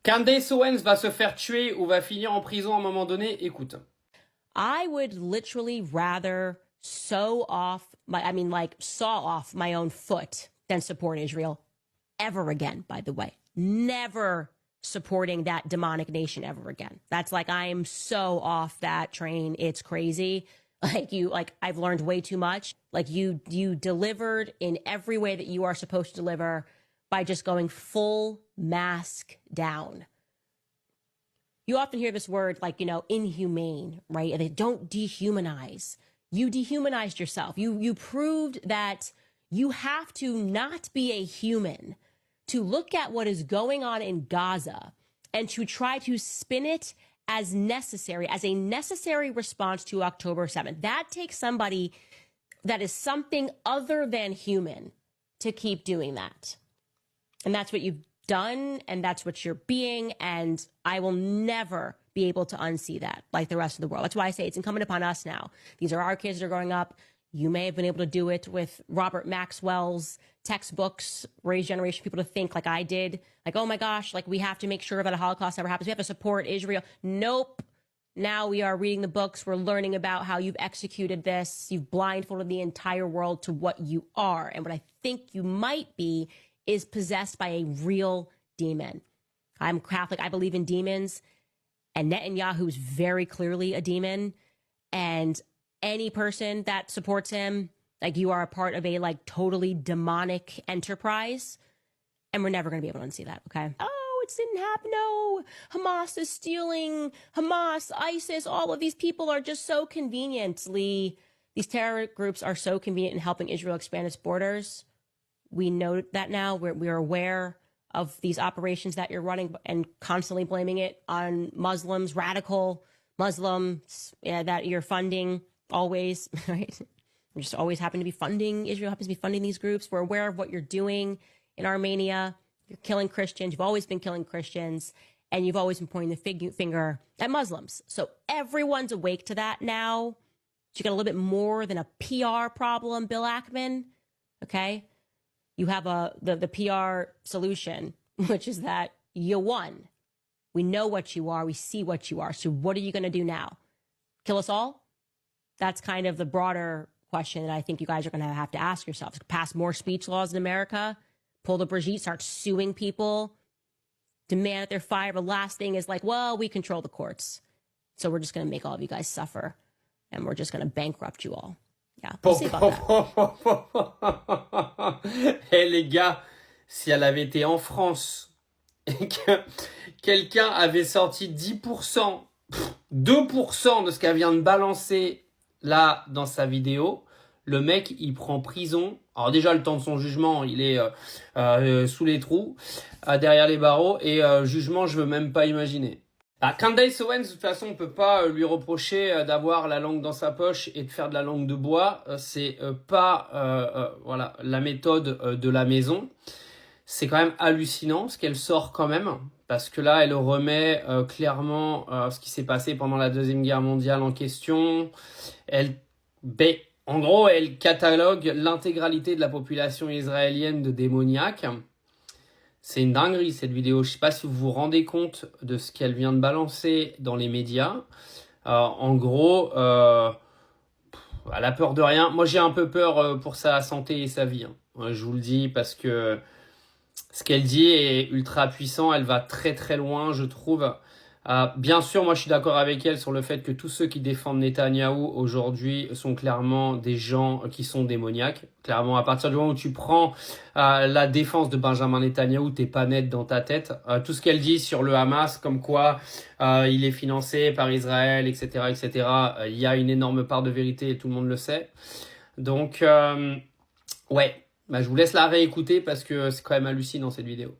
Candaceowens va se faire tuer ou va finir en prison à un moment donné. Écoute. I would literally rather saw off my own foot than support Israel ever again, by the way. Never supporting that demonic nation ever again. That's like, I am so off that train. It's crazy. I've learned way too much. Like you delivered in every way that you are supposed to deliver by just going full mask down. You often hear this word like, inhumane, right? And they don't dehumanize. You dehumanized yourself. You proved that you have to not be a human to look at what is going on in Gaza and to try to spin it as necessary, as a necessary response to October 7th. That takes somebody that is something other than human to keep doing that. And that's what you've done, and that's what you're being, and I will never be able to unsee that like the rest of the world. That's why I say it's incumbent upon us now. These are our kids that are growing up. You may have been able to do it with Robert Maxwell's textbooks, raise generation people to think like I did, like, oh my gosh, like we have to make sure that a Holocaust never happens. We have to support Israel. Nope. Now we are reading the books. We're learning about how you've executed this. You've blindfolded the entire world to what you are. And what I think you might be is possessed by a real demon. I'm Catholic. I believe in demons. And Netanyahu is very clearly a demon. And any person that supports him, like you are a part of a like totally demonic enterprise. And we're never going to be able to unsee that, okay? Oh, it didn't happen. No, Hamas is stealing. Hamas, ISIS, all of these people are just so conveniently, these terror groups are so convenient in helping Israel expand its borders. We know that now. We're aware of these operations that you're running and constantly blaming it on Muslims, radical Muslims that you're funding always, right? You just always happen to be funding, Israel happens to be funding these groups. We're aware of what you're doing in Armenia. You're killing Christians. You've always been killing Christians. And you've always been pointing the finger at Muslims. So everyone's awake to that now. You got a little bit more than a PR problem, Bill Ackman, okay? You have the PR solution, which is that you won. We know what you are. We see what you are. So what are you going to do now? Kill us all? That's kind of the broader question that I think you guys are going to have to ask yourselves. Pass more speech laws in America, pull the Brigitte, start suing people, demand that they're fired. The last thing is like, well, we control the courts. So we're just going to make all of you guys suffer, and we're just going to bankrupt you all. Yeah, we'll see about that. Hey les gars, si elle avait été en France et que quelqu'un avait sorti 10%, 2% de ce qu'elle vient de balancer là dans sa vidéo, le mec il prend prison. Alors déjà le temps de son jugement, il est sous les trous, derrière les barreaux, et jugement je veux même pas imaginer. Candaceowens, de toute façon, on peut pas lui reprocher d'avoir la langue dans sa poche et de faire de la langue de bois. C'est pas voilà, la méthode de la maison. C'est quand même hallucinant ce qu'elle sort quand même, parce que là, elle remet clairement ce qui s'est passé pendant la Deuxième Guerre mondiale en question. En gros, elle catalogue l'intégralité de la population israélienne de démoniaques. C'est une dinguerie cette vidéo. Je sais pas si vous vous rendez compte de ce qu'elle vient de balancer dans les médias. En gros, elle a peur de rien. Moi, j'ai un peu peur pour sa santé et sa vie. Je vous le dis parce que ce qu'elle dit est ultra puissant. Elle va très très loin, je trouve. Bien sûr, moi je suis d'accord avec elle sur le fait que tous ceux qui défendent Netanyahou aujourd'hui sont clairement des gens qui sont démoniaques. Clairement, à partir du moment où tu prends la défense de Benjamin Netanyahou, t'es pas net dans ta tête. Tout ce qu'elle dit sur le Hamas, comme quoi il est financé par Israël, etc., etc., il y a une énorme part de vérité et tout le monde le sait. Donc, ouais, je vous laisse la réécouter parce que c'est quand même hallucinant cette vidéo.